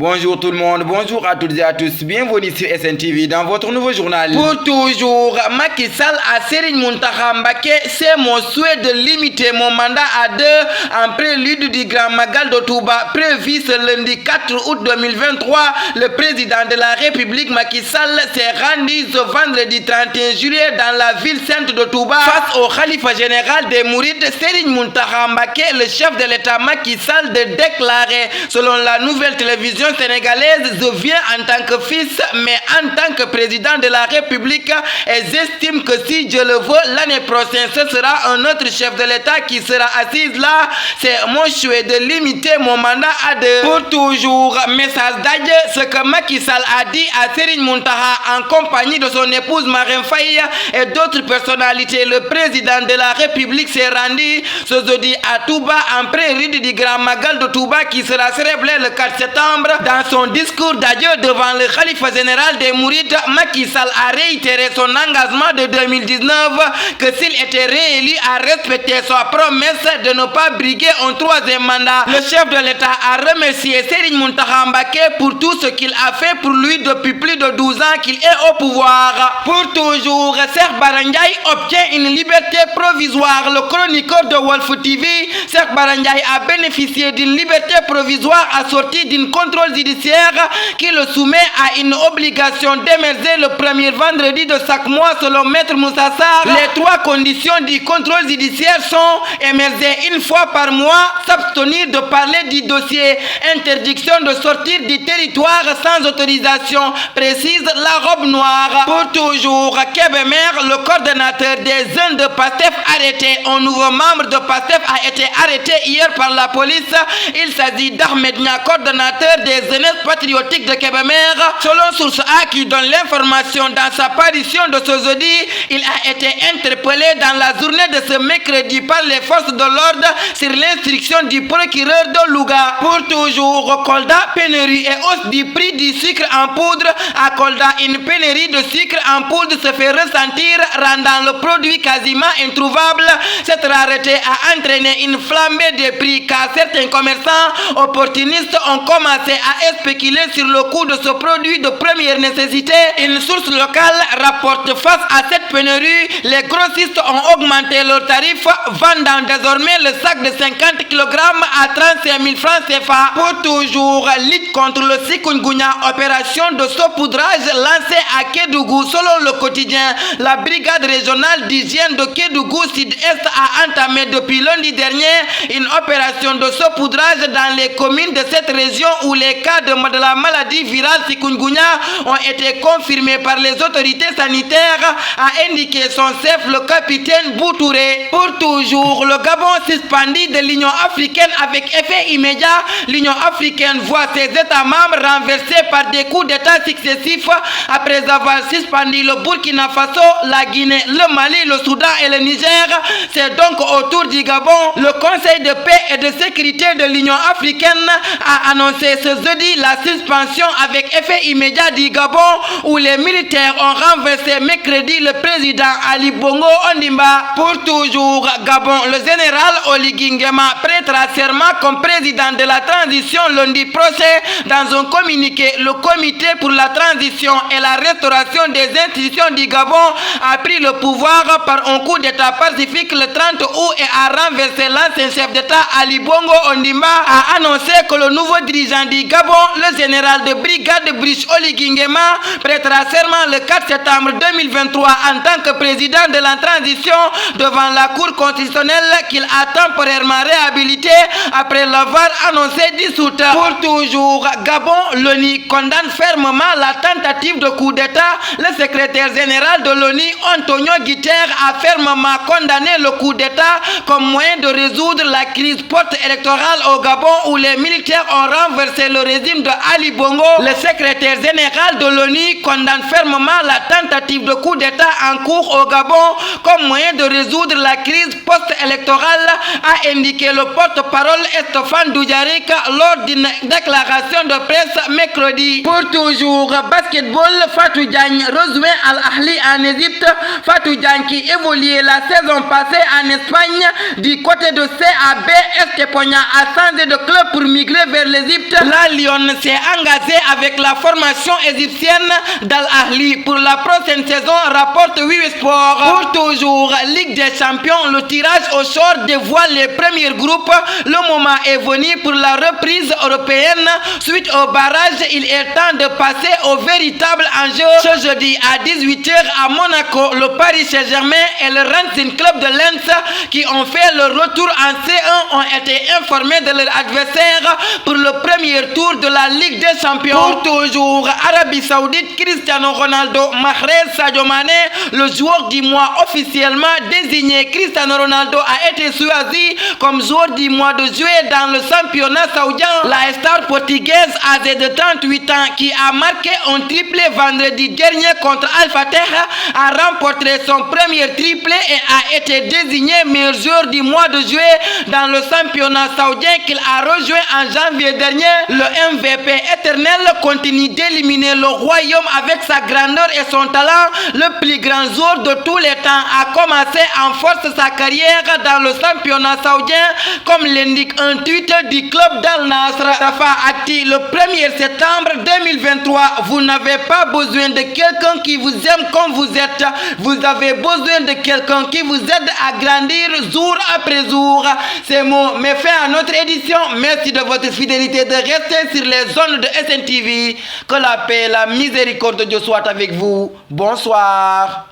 Bonjour tout le monde, bonjour à toutes et à tous, bienvenue sur SNTV dans votre nouveau journal. Pour toujours, Macky Sall à Serigne Mountakha Mbacké, c'est mon souhait de limiter mon mandat à 2 en prélude du Grand Magal de Touba prévu ce lundi 4 août 2023. Le président de la République Macky Sall s'est rendu ce vendredi 31 juillet dans la ville sainte de Touba face au khalife général des Mourides Serigne Mountakha Mbacké, le chef de l'État Macky Sall de déclarer, selon la nouvelle télévision sénégalaise, je viens en tant que fils mais en tant que président de la République et j'estime que si Dieu le veut l'année prochaine ce sera un autre chef de l'État qui sera assis là. C'est mon choix de limiter mon mandat à 2 pour toujours. Message d'adieu, ce que Macky Sall a dit à Serigne Mountakha en compagnie de son épouse Marème Faye et d'autres personnalités. Le président de la République s'est rendu ce jeudi à Touba en prélude du Grand Magal de Touba qui sera célébré le 4 septembre. Dans son discours d'adieu devant le khalife général des Mourides, Macky Sall a réitéré son engagement de 2019 que s'il était réélu à respecter sa promesse de ne pas briguer un troisième mandat. Le chef de l'État a remercié Serigne Mountakha Mbacké pour tout ce qu'il a fait pour lui depuis plus de 12 ans qu'il est au pouvoir. Pour toujours, Cheikh Bara Ndiaye obtient une liberté provisoire. Le chroniqueur de Walf TV, Cheikh Bara Ndiaye a bénéficié d'une liberté provisoire assortie d'un contrôle judiciaire qui le soumet à une obligation d'émerger le premier vendredi de chaque mois selon Maître Moussa Sarr. Les 3 conditions du contrôle judiciaire sont émerger une fois par mois, s'abstenir de parler du dossier, interdiction de sortir du territoire sans autorisation, précise la robe noire. Pour toujours, Kébémer, le coordonnateur des jeunes de PASTEF arrêté. Un nouveau membre de PASTEF a été arrêté hier par la police. Il s'agit d'Ahmed Nia, coordonnateur des jeunesses patriotiques de Kébémer. Selon Source A qui donne l'information dans sa parution de ce jeudi, il a été interpellé dans la journée de ce mercredi par les forces de l'ordre sur l'instruction du procureur de Louga. Pour toujours, Kolda, pénurie et hausse du prix du sucre en poudre. À Kolda, une pénurie de sucre en poudre se fait ressentir, rendant le produit quasiment introuvable. Cette rareté a entraîné une flambée des prix car certains commerçants opportunistes ont commencé à spéculer sur le coût de ce produit de première nécessité. Une source locale rapporte face à cette pénurie, les grossistes ont augmenté leurs tarifs, vendant désormais le sac de 50 kg à 35 000 francs CFA. Pour toujours, lutte contre le chikungunya, opération de saupoudrage lancée à Kédougou. Selon le quotidien, la brigade régionale d'hygiène de Kédougou Sud-Est a entamé depuis lundi dernier une opération de saupoudrage dans les communes de cette région où les cas de la maladie virale chikungunya ont été confirmés par les autorités sanitaires, a indiqué son chef, le capitaine Boutouré. Pour toujours, le Gabon suspendu de l'Union africaine avec effet immédiat. L'Union africaine voit ses États membres renversés par des coups d'État successifs après avoir suspendu le Burkina Faso, la Guinée, le Mali, le Soudan et le Niger. C'est donc au tour du Gabon. Le Conseil de paix et de sécurité de l'Union africaine a annoncé ce jeudi la suspension avec effet immédiat du Gabon où les militaires ont renversé mercredi le président Ali Bongo Ondimba. Pour toujours, Gabon, le général Oligui Nguema prêtera serment comme président de la transition lundi prochain. Dans un communiqué, le comité pour la transition et la restauration des institutions du Gabon a pris le pouvoir par un coup d'état pacifique le 30 août et a renversé l'ancien chef d'état Ali Bongo Ondimba. A annoncé que le nouveau dirigeant du Gabon, le général de brigade Brice Oligui Nguema, prêtera serment le 4 septembre 2023 en tant que président de la transition devant la Cour constitutionnelle qu'il a temporairement réhabilité après l'avoir annoncé dissoute. Pour toujours, Gabon, l'ONU condamne fermement la tentative de coup d'État. Le secrétaire général de l'ONU, Antonio Guterres, a fermement condamné le coup d'État comme moyen de résoudre la crise post-électorale au Gabon où les militaires ont renversé le régime de Ali Bongo. Le secrétaire général de l'ONU condamne fermement la tentative de coup d'État en cours au Gabon comme moyen de résoudre la crise post-électorale, a indiqué le porte-parole Stéphane Dujarric lors d'une déclaration de presse mercredi. Pour toujours, basketball, Fatou Diagne rejoint Al-Ahli en Égypte. Fatou Diagne qui évoluait la saison passée en Espagne du côté de CAB Estepona a changé de club pour migrer vers l'Égypte. La Lyon s'est engagé avec la formation égyptienne d'Al Ahly pour la prochaine saison, rapporte Wiwi Sport. Pour toujours Ligue des Champions, le tirage au sort dévoile les premiers groupes. Le moment est venu pour la reprise européenne. Suite au barrage, il est temps de passer au véritable enjeu. Ce jeudi à 18h à Monaco, le Paris Saint-Germain et le Racing Club de Lens, qui ont fait le retour en C1, ont été informés de leur adversaire pour le premier tour de la Ligue des Champions. Pour toujours Arabie Saoudite, Cristiano Ronaldo, Mahrez Sadio Mané, le joueur du mois officiellement désigné. Cristiano Ronaldo a été choisi comme joueur du mois de juillet dans le championnat saoudien. La star portugaise âgée de 38 ans qui a marqué un triplé vendredi dernier contre Al Fateh a remporté son premier triplé et a été désigné meilleur joueur du mois de juillet dans le championnat saoudien qu'il a rejoint en janvier dernier. Le MVP éternel continue d'éliminer le royaume avec sa grandeur et son talent. Le plus grand joueur de tous les temps a commencé en force sa carrière dans le championnat saoudien, comme l'indique un tweet du club d'Al Nassr. Tafa Ati, le 1er septembre 2023. Vous n'avez pas besoin de quelqu'un qui vous aime comme vous êtes. Vous avez besoin de quelqu'un qui vous aide à grandir jour après jour. Ces mots mettent fin à notre édition. Merci de votre fidélité de rester sur les zones de SNTV. Que la paix et la miséricorde de Dieu soient avec vous. Bonsoir.